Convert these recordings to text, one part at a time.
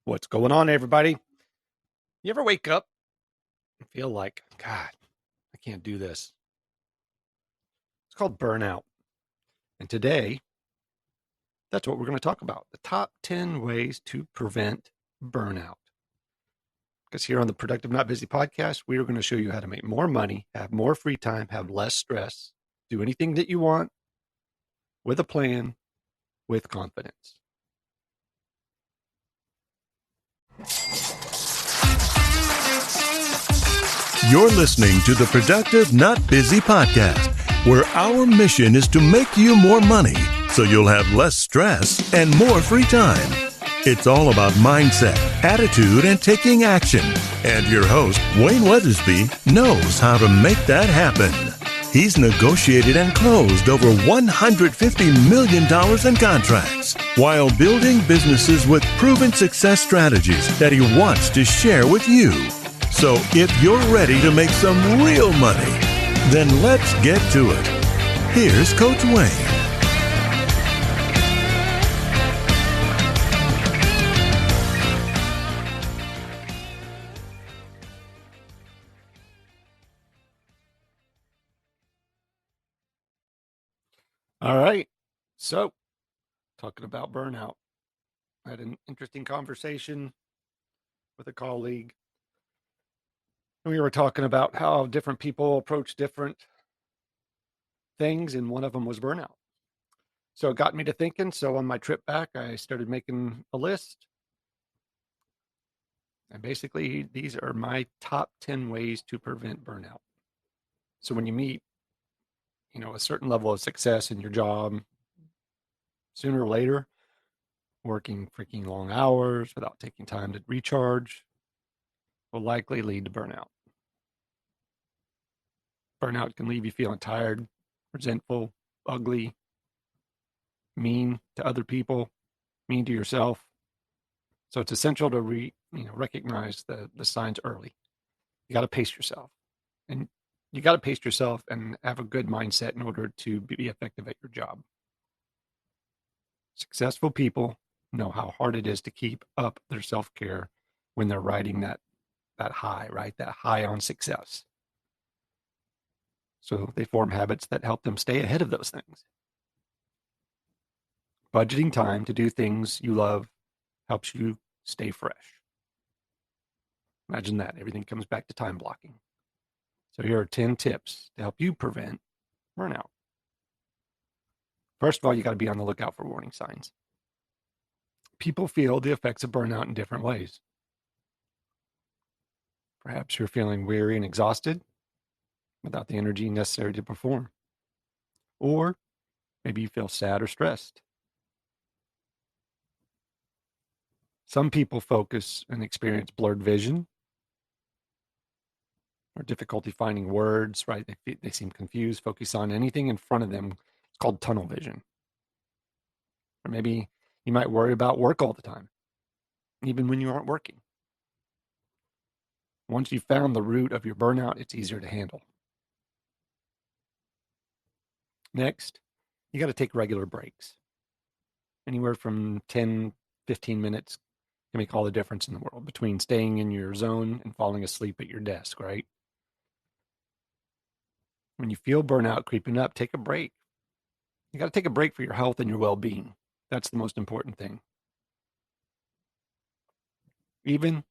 What's going on, everybody? You ever wake up and feel like, God, I can't do this? It's called burnout. And today, that's what we're going to talk about, the top 10 ways to prevent burnout. Because here on the Productive Not Busy podcast, we are going to show you how to make more money, have more free time, have less stress, do anything that you want with a plan, with confidence. You're listening to the Productive Not Busy podcast, where our mission is to make you more money so you'll have less stress and more free time. It's all about mindset, attitude, and taking action. And your host, Wayne Weathersby, knows how to make that happen. He's negotiated and closed over $150 million in contracts while building businesses with proven success strategies that he wants to share with you. So if you're ready to make some real money, then let's get to it. Here's Coach Wayne. All right. So, talking about burnout, I had an interesting conversation with a colleague. We were talking about how different people approach different things, and one of them was burnout. So it got me to thinking. So on my trip back, I started making a list. And basically, these are my top 10 ways to prevent burnout. So when you meet, a certain level of success in your job, sooner or later, working freaking long hours without taking time to recharge will likely lead to burnout. Burnout can leave you feeling tired, resentful, ugly, mean to other people, mean to yourself. So it's essential to recognize the signs early. You got to pace yourself, and you got to pace yourself and have a good mindset in order to be effective at your job. Successful people know how hard it is to keep up their self-care when they're riding that high, right? That high on success. So they form habits that help them stay ahead of those things. Budgeting time to do things you love helps you stay fresh. Imagine that. Everything comes back to time blocking. So here are 10 tips to help you prevent burnout. First of all, you got to be on the lookout for warning signs. People feel the effects of burnout in different ways. Perhaps you're feeling weary and exhausted without the energy necessary to perform. Or maybe you feel sad or stressed. Some people focus and experience blurred vision or difficulty finding words, right? They seem confused, focus on anything in front of them. It's called tunnel vision. Or maybe you might worry about work all the time, even when you aren't working. Once you've found the root of your burnout, it's easier to handle. Next, you got to take regular breaks. Anywhere from 10, 15 minutes can make all the difference in the world between staying in your zone and falling asleep at your desk, right? When you feel burnout creeping up, take a break. You got to take a break for your health and your well-being. That's the most important thing. Even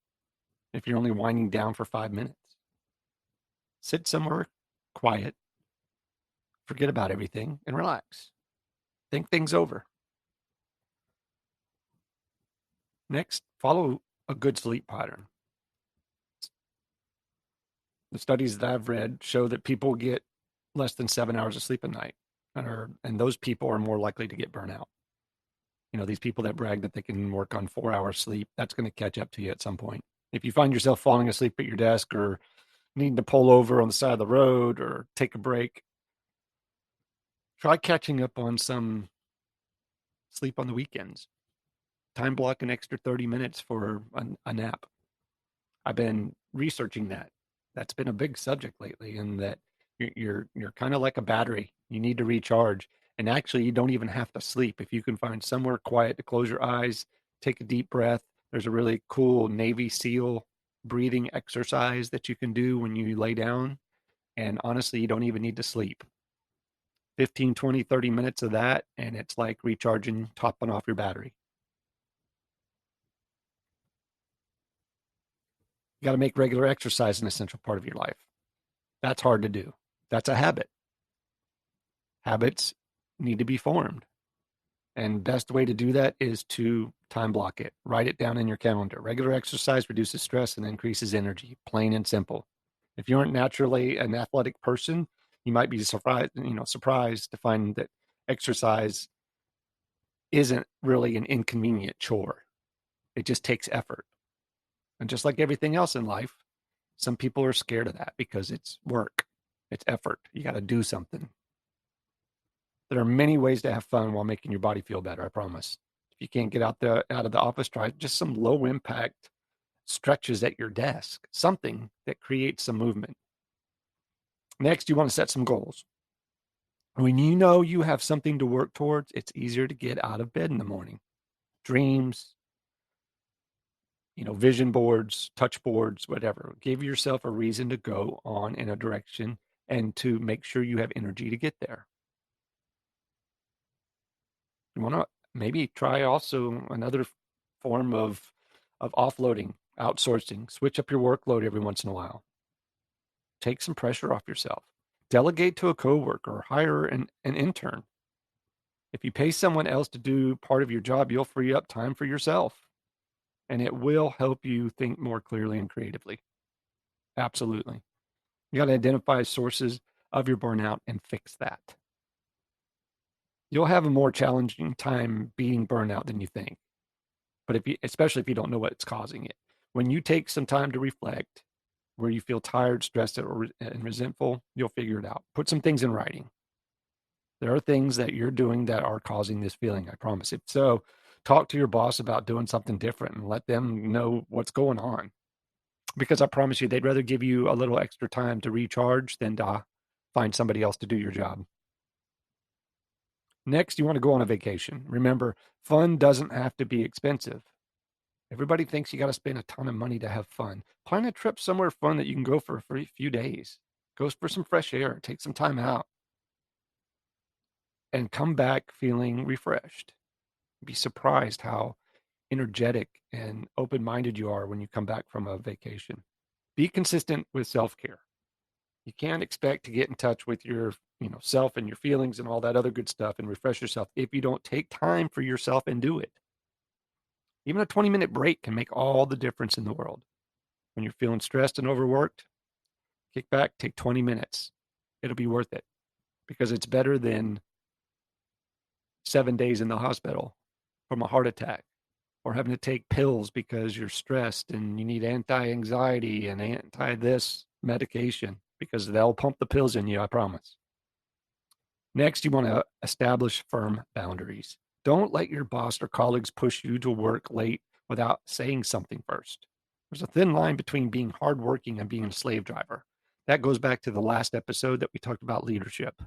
if you're only winding down for 5 minutes, sit somewhere quiet, forget about everything, and relax. Think things over. Next, follow a good sleep pattern. The studies that I've read show that people get less than 7 hours of sleep a night, and those people are more likely to get burnout. These people that brag that they can work on 4 hours sleep, that's going to catch up to you at some point. If you find yourself falling asleep at your desk or needing to pull over on the side of the road or take a break, try catching up on some sleep on the weekends. Time block an extra 30 minutes for a nap. I've been researching that. That's been a big subject lately, in that you're kind of like a battery. You need to recharge. And actually, you don't even have to sleep. If you can find somewhere quiet to close your eyes, take a deep breath, There's a really cool Navy SEAL breathing exercise that you can do when you lay down. And honestly, you don't even need to sleep. 15, 20, 30 minutes of that, and it's like recharging, topping off your battery. You got to make regular exercise an essential part of your life. That's hard to do. That's a habit. Habits need to be formed. And best way to do that is to time block it. Write it down in your calendar. Regular exercise reduces stress and increases energy, plain and simple. If you aren't naturally an athletic person, you might be surprised to find that exercise isn't really an inconvenient chore. It just takes effort. And just like everything else in life, some people are scared of that because it's work, it's effort. You got to do something. There are many ways to have fun while making your body feel better, I promise. If you can't get out of the office, try just some low impact stretches at your desk, something that creates some movement. Next, you want to set some goals. When you know you have something to work towards, it's easier to get out of bed in the morning. Dreams, vision boards, touch boards, whatever. Give yourself a reason to go on in a direction and to make sure you have energy to get there. You want to maybe try also another form of offloading, outsourcing. Switch up your workload every once in a while. Take some pressure off yourself. Delegate to a coworker or hire an intern. If you pay someone else to do part of your job, you'll free up time for yourself. And it will help you think more clearly and creatively. Absolutely. You got to identify sources of your burnout and fix that. You'll have a more challenging time beating burnout than you think. But especially if you don't know what's causing it. When you take some time to reflect, where you feel tired, stressed, and resentful, you'll figure it out. Put some things in writing. There are things that you're doing that are causing this feeling, I promise. If so, talk to your boss about doing something different and let them know what's going on. Because I promise you, they'd rather give you a little extra time to recharge than to find somebody else to do your job. Next, you want to go on a vacation. Remember, fun doesn't have to be expensive. Everybody thinks you got to spend a ton of money to have fun. Plan a trip somewhere fun that you can go for a few days. Go for some fresh air. Take some time out. And come back feeling refreshed. Be surprised how energetic and open-minded you are when you come back from a vacation. Be consistent with self-care. You can't expect to get in touch with your self and your feelings and all that other good stuff and refresh yourself if you don't take time for yourself and do it. Even a 20-minute break can make all the difference in the world. When you're feeling stressed and overworked, kick back, take 20 minutes. It'll be worth it because it's better than 7 days in the hospital from a heart attack or having to take pills because you're stressed and you need anti-anxiety and anti-this medication because they'll pump the pills in you, I promise. Next, you want to establish firm boundaries. Don't let your boss or colleagues push you to work late without saying something first. There's a thin line between being hardworking and being a slave driver. That goes back to the last episode that we talked about leadership.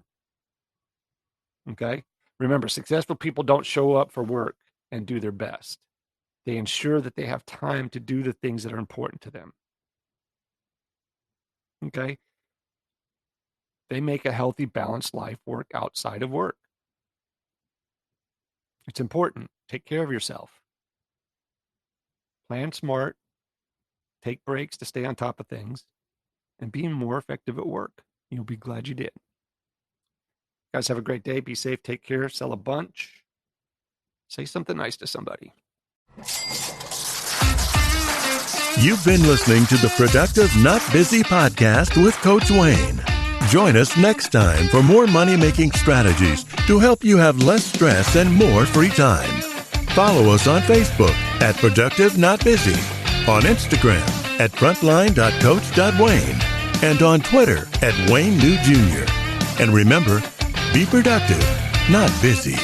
Okay? Remember, successful people don't show up for work and do their best. They ensure that they have time to do the things that are important to them. Okay? They make a healthy, balanced life work outside of work. It's important. Take care of yourself. Plan smart. Take breaks to stay on top of things. And be more effective at work. You'll be glad you did. Guys, have a great day. Be safe. Take care. Sell a bunch. Say something nice to somebody. You've been listening to the Productive Not Busy podcast with Coach Wayne. Join us next time for more money-making strategies to help you have less stress and more free time. Follow us on Facebook at Productive Not Busy, on Instagram at frontline.coach.wayne, and on Twitter at Wayne New Jr. And remember, be productive, not busy.